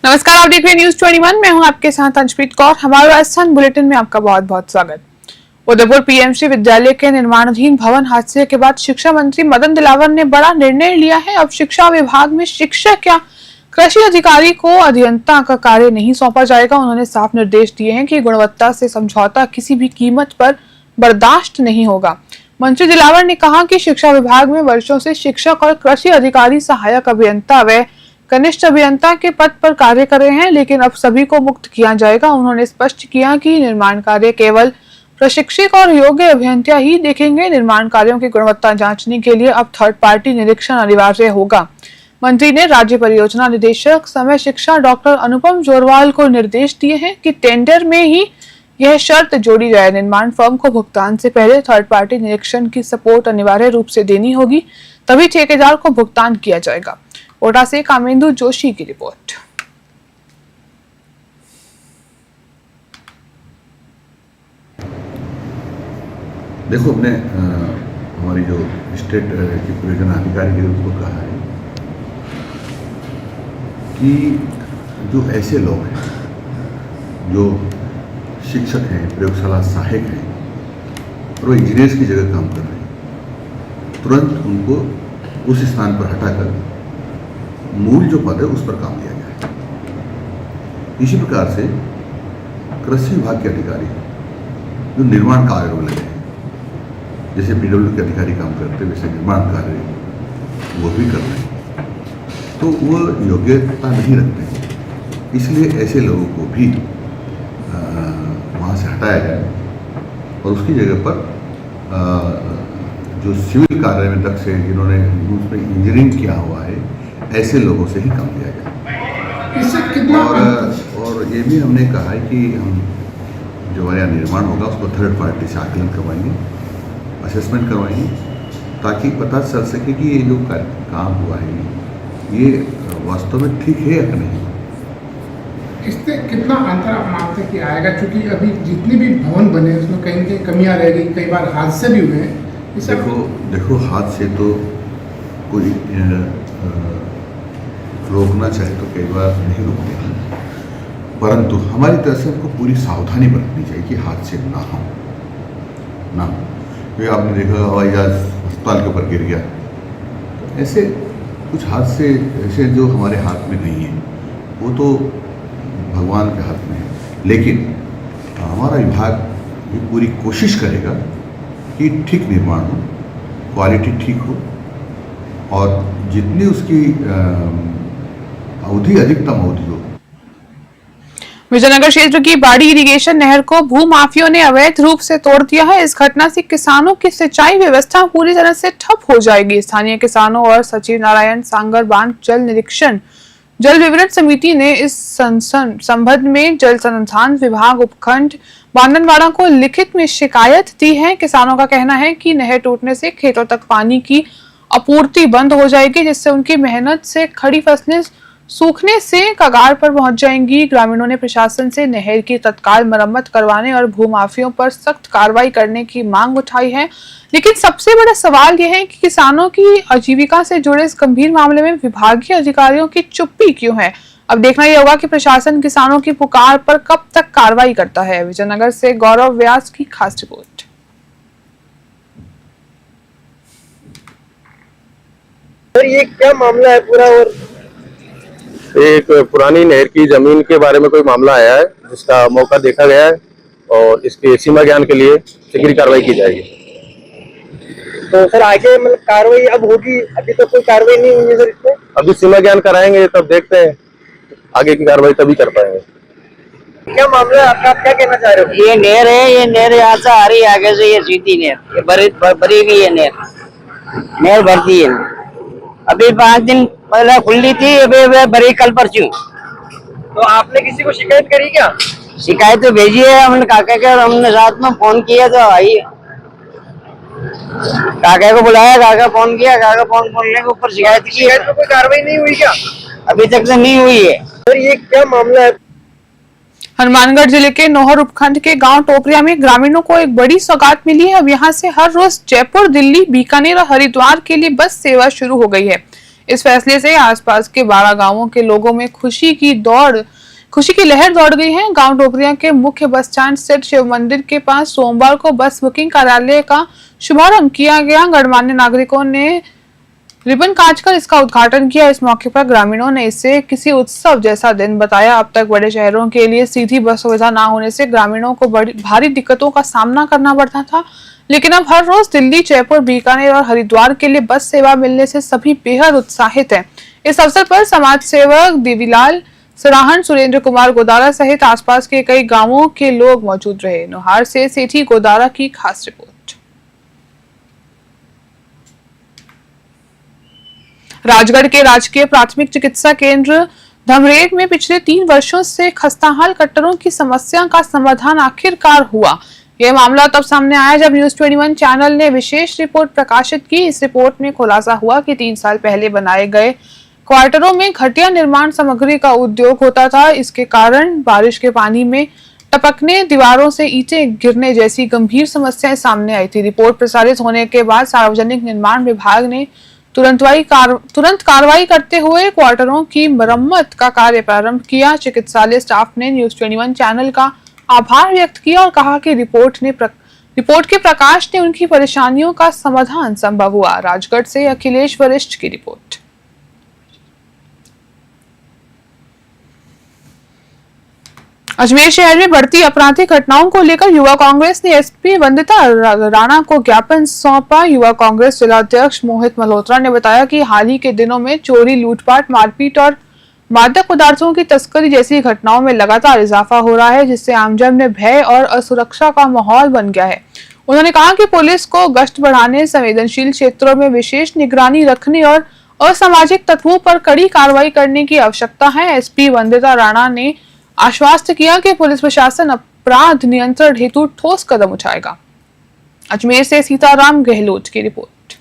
नमस्कार, आप देख रहे हैं न्यूज 21। मैं हूं आपके साथ अंशप्रीत कौर। हमारे राजस्थान बुलेटिन में आपका बहुत बहुत स्वागत। उदयपुर पीएमसी विद्यालय के निर्माणाधीन भवन हादसे के बाद शिक्षा मंत्री मदन दिलावर ने बड़ा निर्णय लिया है। अब शिक्षा विभाग में शिक्षक या कृषि अधिकारी को अभियंता का कार्य नहीं सौंपा जाएगा। उन्होंने साफ निर्देश दिए हैं कि गुणवत्ता से समझौता किसी भी कीमत पर बर्दाश्त नहीं होगा। मंत्री दिलावर ने कहा कि शिक्षा विभाग में वर्षों से शिक्षक और कृषि अधिकारी, सहायक अभियंता व कनिष्ठ अभियंता के पद पर कार्य कर रहे हैं, लेकिन अब सभी को मुक्त किया जाएगा। उन्होंने स्पष्ट किया कि निर्माण कार्य केवल प्रशिक्षक और योग्य अभियंता ही देखेंगे। निर्माण कार्यों की गुणवत्ता जांचने के लिए अब थर्ड पार्टी निरीक्षण अनिवार्य होगा। मंत्री ने राज्य परियोजना निदेशक समय शिक्षा डॉक्टर अनुपम जोरवाल को निर्देश दिए हैं कि टेंडर में ही यह शर्त जोड़ी जाए, निर्माण फर्म को भुगतान से पहले थर्ड पार्टी निरीक्षण की सपोर्ट अनिवार्य रूप से देनी होगी, तभी ठेकेदार को भुगतान किया जाएगा। कोटा से कामेंदु जोशी की रिपोर्ट। देखो, हमने हमारी जो स्टेट की परियोजना अधिकारी है उसको कहा है कि जो ऐसे लोग हैं जो शिक्षक हैं, प्रयोगशाला सहायक हैं और वो इंजीनियर्स की जगह काम कर रहे हैं, तुरंत उनको उस स्थान पर हटाकर मूल जो पद है उस पर काम लिया जाए। इसी प्रकार से कृषि विभाग के अधिकारी जो निर्माण कार्य में लगे हैं, जैसे पीडब्ल्यू के अधिकारी काम करते हैं वैसे निर्माण कार्य वो भी कर रहे हैं, तो वो योग्यता नहीं रखते हैं। इसलिए ऐसे लोगों को भी वहाँ से हटाया जाए और उसकी जगह पर जो सिविल कार्य में दक्ष है, जिन्होंने उसमें इंजीनियरिंग किया हुआ है, ऐसे लोगों से ही काम लिया जाए। इससे कितना और ये भी हमने कहा है कि हम जो हमारे यहाँ निर्माण होगा उसको थर्ड पार्टी से आकलन करवाएंगे, असेसमेंट करवाएंगे, ताकि पता चल सके कि ये जो काम हुआ है ये वास्तव में ठीक है या नहीं। इससे कितना अंतर आप मानते कि आएगा, क्योंकि अभी जितने भी भवन बने उसमें कहीं न कहीं कमियां रह गई, कई बार हादसे भी हुए हैं। देखो हादसे तो कोई रोकना चाहे तो कई बार नहीं रोकते हैं, परंतु हमारी तरफ से हमको पूरी सावधानी बरतनी चाहिए कि हादसे ना हो। क्योंकि आपने देखा हवाई जहाज अस्पताल के ऊपर गिर गया, तो ऐसे कुछ हादसे ऐसे जो हमारे हाथ में नहीं है, वो तो भगवान के हाथ में है। लेकिन हमारा विभाग ये पूरी कोशिश करेगा कि ठीक निर्माण हो, क्वालिटी ठीक हो और जितनी उसकी अवधि अधिकतम अवधि हो। विजयनगर क्षेत्र की बाड़ी इरिगेशन नहर को भूमाफियों ने अवैध रूप से तोड़ दिया है। इस घटना से किसानों की सिंचाई व्यवस्था पूरी तरह से ठप हो जाएगी। स्थानीय किसानों और सचिव नारायण सांगर बांध जल निरीक्षण जल विवरण समिति ने इस संबंध में जल संसाधन विभाग उपखंड बांदनवाड़ा को लिखित में शिकायत दी है। किसानों का कहना है कि नहर टूटने से खेतों तक पानी की आपूर्ति बंद हो जाएगी, जिससे उनकी मेहनत से खड़ी फसलें सूखने से कगार पर पहुंच जाएंगी। ग्रामीणों ने प्रशासन से नहर की तत्काल मरम्मत करवाने और भूमाफियों पर सख्त कार्रवाई करने की मांग उठाई है। लेकिन सबसे बड़ा सवाल यह है कि किसानों की आजीविका से जुड़े इस गंभीर मामले में विभागीय अधिकारियों की चुप्पी क्यों है। अब देखना यह होगा कि प्रशासन किसानों की पुकार पर कब तक कार्रवाई करता है। विजयनगर से गौरव व्यास की खास रिपोर्ट। सर, ये क्या मामला है पूरा? और एक पुरानी नहर की जमीन के बारे में कोई मामला आया है, जिसका मौका देखा गया है और इसके सीमा ज्ञान के लिए शीघ्र कार्रवाई की जाएगी। तो सर आगे मतलब कार्रवाई अब होगी? अभी तो कोई कार्रवाई नहीं हुई है सर इसमें। अभी सीमा ज्ञान कराएंगे तब देखते हैं, आगे की कार्रवाई तभी कर पाएंगे। क्या मामला है आपका, आप क्या कहना चाह रहे हो? ये नहर है, ये नहर यहाँ से आ रही है, आगे से ये सीधी नहर, ये भरी हुई है नहर भरती है। अभी 5 दिन पहले खुली थी, अभी भरी कल परसों। तो आपने किसी को शिकायत करी क्या? शिकायत तो भेजी है हमने काका के, और हमने रात में फोन किया तो आई, काका को बुलाया, काका फोन किया, काका फोन करने के ऊपर शिकायत की। शिकायत में कोई कार्रवाई नहीं हुई क्या? अभी तक तो नहीं हुई है। सर ये क्या मामला है? हनुमानगढ़ जिले के नौहर उपखंड के गांव टोपरिया में ग्रामीणों को एक बड़ी सौगात मिली है। अब यहां से हर रोज जयपुर, दिल्ली, बीकानेर और हरिद्वार के लिए बस सेवा शुरू हो गई है। इस फैसले से आसपास के 12 गांवों के लोगों में खुशी की लहर दौड़ गई है। गांव टोपरिया के मुख्य बस स्टैंड स्थित शिव मंदिर के पास सोमवार को बस बुकिंग कार्यालय का शुभारंभ किया गया। गणमान्य नागरिकों ने रिबन काटकर इसका उद्घाटन किया। इस मौके पर ग्रामीणों ने इसे किसी उत्सव जैसा दिन बताया। अब तक बड़े शहरों के लिए सीधी बस सुविधा न होने से ग्रामीणों को भारी दिक्कतों का सामना करना पड़ता था, लेकिन अब हर रोज दिल्ली, जयपुर, बीकानेर और हरिद्वार के लिए बस सेवा मिलने से सभी बेहद उत्साहित हैं। इस अवसर पर समाज सेवक देवीलाल सराहन, सुरेंद्र कुमार गोदारा सहित आसपास के कई गांवों के लोग मौजूद रहे। नौहार से सेठी गोदारा की खास रिपोर्ट। राजगढ़ के राजकीय प्राथमिक चिकित्सा केंद्र धमरेट में पिछले 3 वर्षों से खस्ताहाल कट्टरों की समस्या का समाधान आखिरकार हुआ। यह मामला तब सामने आया जब न्यूज 21 चैनल ने विशेष रिपोर्ट प्रकाशित की। इस रिपोर्ट में खुलासा हुआ कि 3 साल पहले बनाए गए क्वार्टरों में घटिया निर्माण सामग्री का उद्योग होता था। इसके कारण बारिश के पानी में टपकने, दीवारों से ईंटें गिरने जैसी गंभीर समस्याएं सामने आई थी। रिपोर्ट प्रसारित होने के बाद सार्वजनिक निर्माण विभाग ने तुरंत कार्रवाई करते हुए क्वार्टरों की मरम्मत का कार्य प्रारंभ किया। चिकित्सालय स्टाफ ने न्यूज 21 चैनल का आभार व्यक्त किया और कहा कि रिपोर्ट के प्रकाश ने उनकी परेशानियों का समाधान संभव हुआ। राजगढ़ से अखिलेश वरिष्ठ की रिपोर्ट। अजमेर शहर में बढ़ती आपराधिक घटनाओं को लेकर युवा कांग्रेस ने एसपी वंदिता राणा को ज्ञापन सौंपा। युवा कांग्रेस जिलाध्यक्ष मोहित मल्होत्रा ने बताया कि हाल ही के दिनों में चोरी, लूटपाट, मारपीट और मादक पदार्थों की तस्करी जैसी घटनाओं में लगातार इजाफा हो रहा है, जिससे आमजन में भय और असुरक्षा का माहौल बन गया है। उन्होंने कहा कि पुलिस को गश्त बढ़ाने, संवेदनशील क्षेत्रों में विशेष निगरानी रखने और असामाजिक तत्वों पर कड़ी कार्रवाई करने की आवश्यकता है। एसपी वंदिता राणा ने आश्वस्त किया कि पुलिस प्रशासन अपराध नियंत्रण हेतु ठोस कदम उठाएगा। अजमेर से सीताराम गहलोत की रिपोर्ट।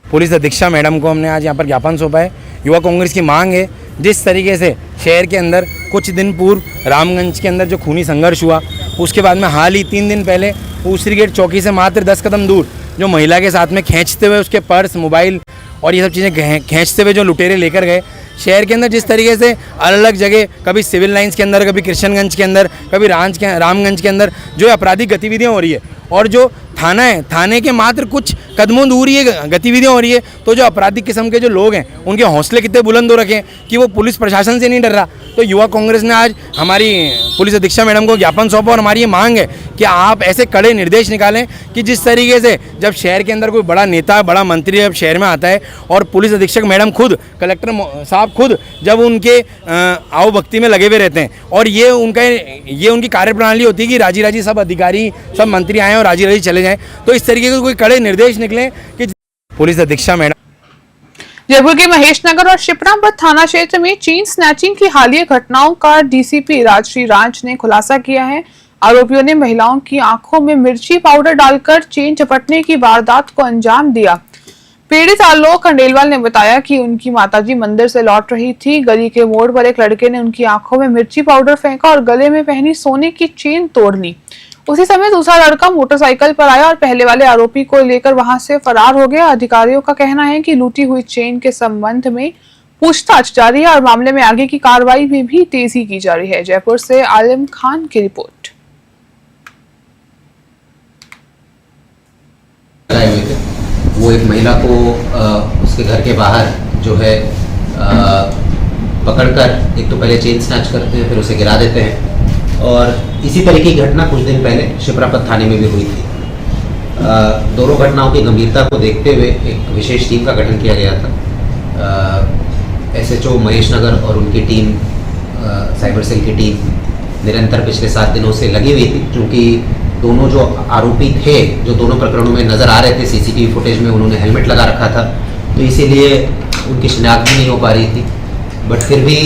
पुलिस अधीक्षक मैडम को हमने आज यहाँ पर ज्ञापन सौंपा है। युवा कांग्रेस की मांग है, जिस तरीके से शहर के अंदर कुछ दिन पूर्व रामगंज के अंदर जो खूनी संघर्ष हुआ, उसके बाद में हाल ही 3 दिन पहले ऊसरी गेट चौकी से मात्र 10 कदम दूर जो महिला के साथ में खींचते हुए उसके पर्स, मोबाइल और ये सब चीज़ें खींचते हुए जो लुटेरे लेकर गए, शहर के अंदर जिस तरीके से अलग अलग जगह, कभी सिविल लाइंस के अंदर, कभी कृष्णगंज के अंदर, कभी रामगंज के अंदर जो आपराधिक गतिविधियाँ हो रही है, और जो थाना है, थाने के मात्र कुछ कदमों दूर ये गतिविधियाँ हो रही है, तो जो आपराधिक किस्म के जो लोग हैं उनके हौसले कितने बुलंद हो रखे हैं कि वो पुलिस प्रशासन से नहीं डर रहा। तो युवा कांग्रेस ने आज हमारी पुलिस अधीक्षक मैडम को ज्ञापन सौंपा और हमारी ये मांग है कि आप ऐसे कड़े निर्देश निकालें कि जिस तरीके से जब शहर के अंदर कोई बड़ा नेता, बड़ा मंत्री जब शहर में आता है और पुलिस अधीक्षक मैडम खुद, कलेक्टर साहब खुद जब उनके आओ भक्ति में लगे हुए रहते हैं और ये उनकी कार्यप्रणाली होती है कि राजी राजी सब अधिकारी, सब मंत्री आएँ और राजी राजी चले जाएँ, तो इस तरीके के कोई कड़े निर्देश निकले कि पुलिस अधीक्षक मैडम। जयपुर के महेशनगर और शिप्रापत थाना क्षेत्र में चेन स्नैचिंग की हालिया घटनाओं का डीसीपी राजश्री राज ने खुलासा किया है। आरोपियों ने महिलाओं की आंखों में मिर्ची पाउडर डालकर चेन चपटने की वारदात को अंजाम दिया। पीड़ित आलोक खंडेलवाल ने बताया कि उनकी माताजी मंदिर से लौट रही थी। गली के मोड़ पर एक लड़के ने उनकी आंखों में मिर्ची पाउडर फेंका और गले में पहनी सोने की चेन तोड़ ली। उसी समय दूसरा लड़का मोटरसाइकिल पर आया और पहले वाले आरोपी को लेकर वहां से फरार हो गया। अधिकारियों का कहना है कि लूटी हुई चेन के संबंध में पूछताछ जारी है और मामले में आगे की कार्रवाई में भी तेजी की जा रही है। जयपुर से आलिम खान की रिपोर्ट। वो एक महिला को उसके घर के बाहर जो है पकड़कर एक तो पहले चेन स्नैच करते हैं, फिर उसे गिरा देते हैं, और इसी तरह की घटना कुछ दिन पहले शिप्रापत थाने में भी हुई थी। दोनों घटनाओं की गंभीरता को देखते हुए एक विशेष टीम का गठन किया गया था। एसएचओ महेशनगर और उनकी टीम, साइबर सेल की टीम निरंतर पिछले 7 दिनों से लगी हुई थी, क्योंकि दोनों जो आरोपी थे, जो दोनों प्रकरणों में नज़र आ रहे थे सीसीटीवी फुटेज में, उन्होंने हेलमेट लगा रखा था, तो इसीलिए उनकी शिनाख्त भी नहीं हो पा रही थी। बट फिर भी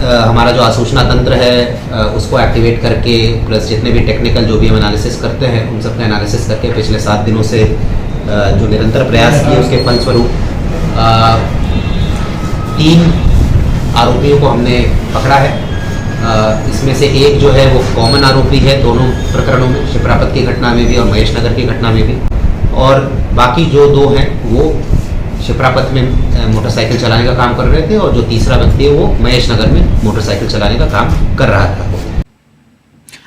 हमारा जो आसूचना तंत्र है उसको एक्टिवेट करके, प्लस जितने भी टेक्निकल जो भी हम एनालिसिस करते हैं उन सब का एनालिसिस करके पिछले 7 दिनों से जो निरंतर प्रयास किए, उसके फलस्वरूप 3 आरोपियों को हमने पकड़ा है। इसमें से एक जो है वो कॉमन आरोपी है दोनों प्रकरणों में, शिप्रापत की घटना में भी और महेश नगर की घटना में भी, और बाकी जो दो हैं वो शिप्रापत में मोटरसाइकिल चलाने का काम कर रहे थे और जो तीसरा व्यक्ति है वो महेश नगर में मोटरसाइकिल चलाने का काम कर रहा था।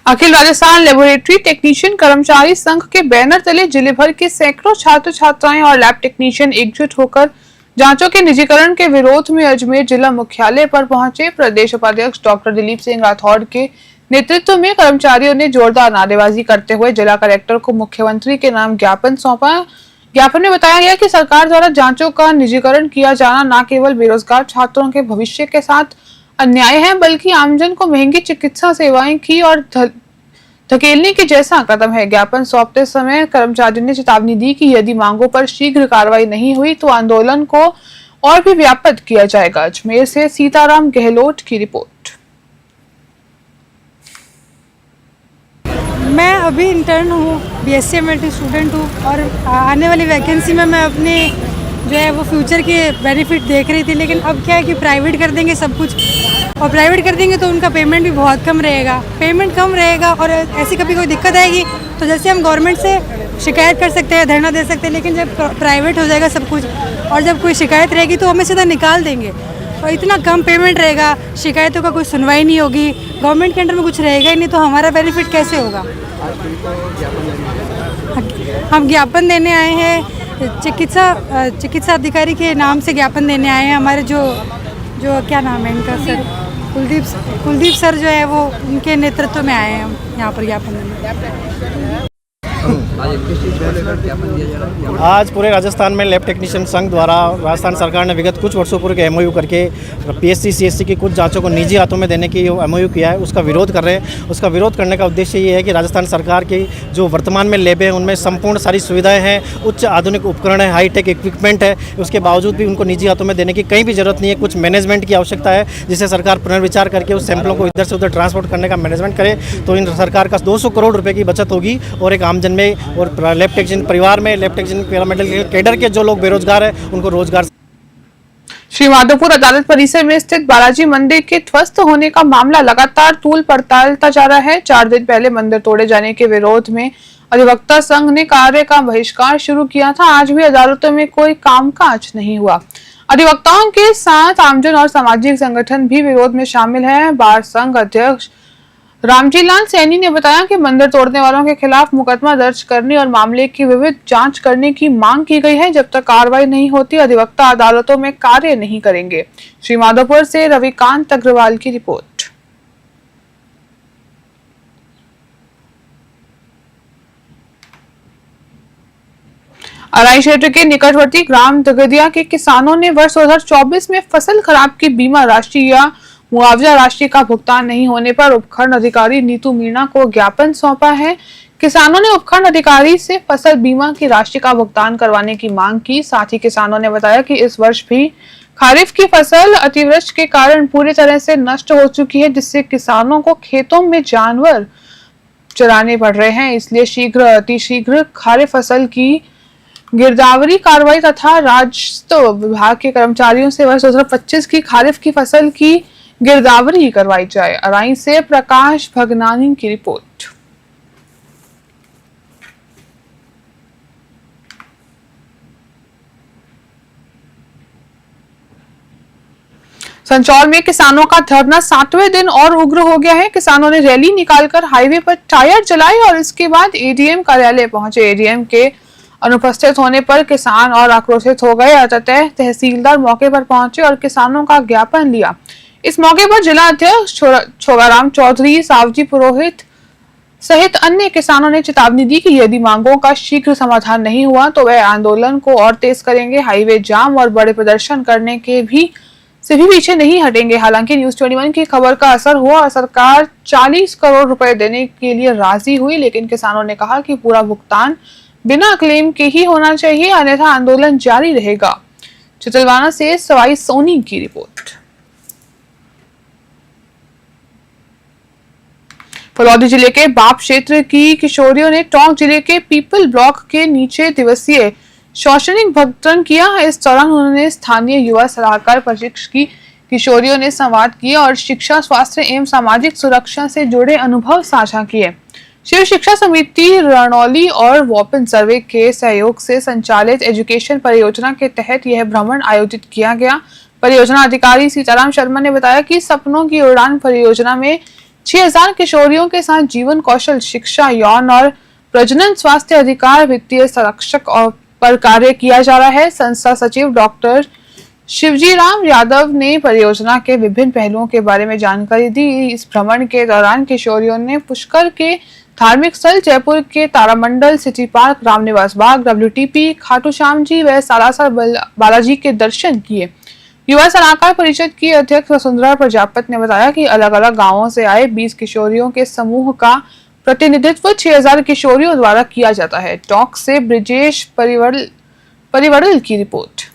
अखिल राजस्थान लेबोरेटरी टेक्नीशियन कर्मचारी संघ के बैनर तले जिले भर के सैकड़ों छात्र छात्राएं और लैब टेक्नीशियन एकजुट होकर जांचों के निजीकरण के विरोध में अजमेर जिला मुख्यालय पर पहुंचे। प्रदेश उपाध्यक्ष डॉक्टर दिलीप सिंह राठौड़ के नेतृत्व में कर्मचारियों ने जोरदार नारेबाजी करते हुए जिला कलेक्टर को मुख्यमंत्री के नाम ज्ञापन सौंपा। ज्ञापन में बताया गया कि सरकार द्वारा जांचों का निजीकरण किया जाना न केवल बेरोजगार छात्रों के भविष्य के साथ अन्याय है, बल्कि आमजन को महंगी चिकित्सा सेवाएं की और धकेलने के जैसा कदम है। ज्ञापन सौंपते समय कर्मचारियों ने चेतावनी दी कि यदि मांगों पर शीघ्र कार्रवाई नहीं हुई तो आंदोलन को और भी व्यापक किया जाएगा। अजमेर से सीताराम गहलोत की रिपोर्ट। मैं अभी इंटर्न हूँ, BSc MLT स्टूडेंट हूँ और आने वाली वैकेंसी में मैं अपने जो है वो फ्यूचर के बेनिफिट देख रही थी, लेकिन अब क्या है कि प्राइवेट कर देंगे सब कुछ, और प्राइवेट कर देंगे तो उनका पेमेंट भी बहुत कम रहेगा। पेमेंट कम रहेगा और ऐसी कभी कोई दिक्कत आएगी तो जैसे हम गवर्नमेंट से शिकायत कर सकते हैं, धरना दे सकते हैं, लेकिन जब प्राइवेट हो जाएगा सब कुछ और जब कोई शिकायत रहेगी तो हमें सीधा निकाल देंगे और इतना कम पेमेंट रहेगा, शिकायतों का कोई सुनवाई नहीं होगी, गवर्नमेंट के अंडर में कुछ रहेगा ही नहीं, तो हमारा बेनिफिट कैसे होगा। हम ज्ञापन देने आए हैं, चिकित्सा अधिकारी के नाम से ज्ञापन देने आए हैं। हमारे जो क्या नाम है इनका, सर कुलदीप सर जो है वो उनके नेतृत्व में आए हैं हम यहाँ पर ज्ञापन देने। आज पूरे राजस्थान में लैब टेक्नीशियन संघ द्वारा राजस्थान सरकार ने विगत कुछ वर्षों पूर्व के MOU करके PSC CSC की कुछ जांचों को निजी हाथों में देने की MOU किया है, उसका विरोध कर रहे हैं। उसका विरोध करने का उद्देश्य ये है कि राजस्थान सरकार की जो वर्तमान में लैब है उनमें संपूर्ण सारी सुविधाएं हैं, उच्च आधुनिक उपकरण है, हाईटेक इक्विपमेंट है, उसके बावजूद भी उनको निजी हाथों में देने की कहीं भी जरूरत नहीं है। कुछ मैनेजमेंट की आवश्यकता है जिसे सरकार पुनर्विचार करके उस सैंपलों को इधर से उधर ट्रांसपोर्ट करने का मैनेजमेंट करे, तो इन सरकार का 200 करोड़ रुपये की बचत होगी और एक आमजन में और लैब टेक्नीशियन परिवार में लैब टेक्नीशियन पैरामेडिकल कैडर के जो लोग बेरोजगार हैं उनको रोजगार। श्री माधोपुर अदालत परिसर में स्थित बालाजी मंदिर के ध्वस्त होने का मामला लगातार तूल पड़तालता जा रहा है। 4 दिन पहले मंदिर तोड़े जाने के विरोध में अधिवक्ता संघ ने कार्य का बहिष्कार शुरू किया था। आज भी अदालतों में कोई कामकाज नहीं हुआ। अधिवक्ताओं के साथ आमजन और सामाजिक संगठन भी विरोध में शामिल है। बार संघ अध्यक्ष रामजी लाल सैनी ने बताया कि मंदिर तोड़ने वालों के खिलाफ मुकदमा दर्ज करने और मामले की विविध जांच करने की मांग की गई है। जब तक कार्रवाई नहीं होती अधिवक्ता अदालतों में कार्य नहीं करेंगे। श्री माधोपुर से रविकांत अग्रवाल की रिपोर्ट। अराई क्षेत्र के निकटवर्ती ग्राम दगदिया के किसानों ने वर्ष 2024 में फसल खराब की बीमा राशि या मुआवजा राशि का भुगतान नहीं होने पर उपखंड अधिकारी नीतू मीणा को ज्ञापन सौंपा है। किसानों ने उपखंड अधिकारी से फसल बीमा की राशि का भुगतान करवाने की मांग की। साथ ही किसानों ने बताया कि इस वर्ष भी खरीफ की फसल अतिवृष्टि के कारण पूरी तरह से नष्ट हो चुकी है, जिससे किसानों को खेतों में जानवर चराने पड़ रहे हैं। इसलिए अतिशीघ्र खरीफ फसल की गिरदावरी कार्रवाई तथा राजस्व विभाग के कर्मचारियों से वर्ष 2025 की खरीफ की फसल की गिरदावरी करवाई जाए। अराई से प्रकाश भगनानी की रिपोर्ट। संचौल में किसानों का धरना 7वें दिन और उग्र हो गया है। किसानों ने रैली निकालकर हाईवे पर टायर जलाए और इसके बाद ADM कार्यालय पहुंचे। ADM के अनुपस्थित होने पर किसान और आक्रोशित हो गए। अंततः तहसीलदार मौके पर पहुंचे और किसानों का ज्ञापन लिया। इस मौके पर जिला अध्यक्ष छोगाराम चौधरी, सावजी पुरोहित सहित अन्य किसानों ने चेतावनी दी कि यदि मांगों का शीघ्र समाधान नहीं हुआ तो वह आंदोलन को और तेज करेंगे। हाईवे जाम और बड़े प्रदर्शन करने के भी पीछे नहीं हटेंगे। हालांकि न्यूज़ 21 की खबर का असर हुआ और सरकार 40 करोड़ रुपए देने के लिए राजी हुई, लेकिन किसानों ने कहा कि पूरा भुगतान बिना क्लेम के ही होना चाहिए, अन्यथा आंदोलन जारी रहेगा। चितलवाना से सवाई सोनी की रिपोर्ट। फलौदी जिले के बाप क्षेत्र की किशोरियों ने टोंक जिले के पीपल ब्लॉक के नीचे दिवसीय शैक्षणिक भ्रमण किया। इस दौरान उन्होंने स्थानीय युवा सलाहकार प्रशिक्षक की किशोरियों ने संवाद किए और शिक्षा, स्वास्थ्य एवं सामाजिक सुरक्षा से जुड़े अनुभव साझा किए। शिव शिक्षा समिति रणौली और वोपन सर्वे के सहयोग से संचालित एजुकेशन परियोजना के तहत यह भ्रमण आयोजित किया गया। परियोजना अधिकारी सीताराम शर्मा ने बताया कि सपनों की उड़ान परियोजना में 6000 किशोरियों के साथ जीवन कौशल, शिक्षा, यौन और प्रजनन, स्वास्थ्य अधिकार, वित्तीय संरक्षक और पर कार्य किया जा रहा है। संस्था सचिव डॉक्टर शिवजीराम यादव ने परियोजना के विभिन्न पहलुओं के बारे में जानकारी दी। इस भ्रमण के दौरान किशोरियों ने पुष्कर के धार्मिक स्थल, जयपुर के तारामंडल, city park, Ramniwas Bagh, WTP, Khatu Shyam ji व सालासर बालाजी के दर्शन किए। युवा सलाहकार परिषद की अध्यक्ष वसुंधरा प्रजापत ने बताया कि अलग अलग गांवों से आए 20 किशोरियों के समूह का प्रतिनिधित्व 6000 किशोरियों द्वारा किया जाता है। टॉक से ब्रिजेश परिवड़ल की रिपोर्ट।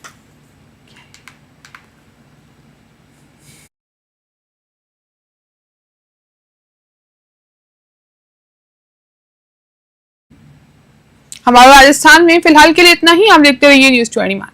हमारे राजस्थान में फिलहाल के लिए इतना ही। आप देखते रहिए News 21।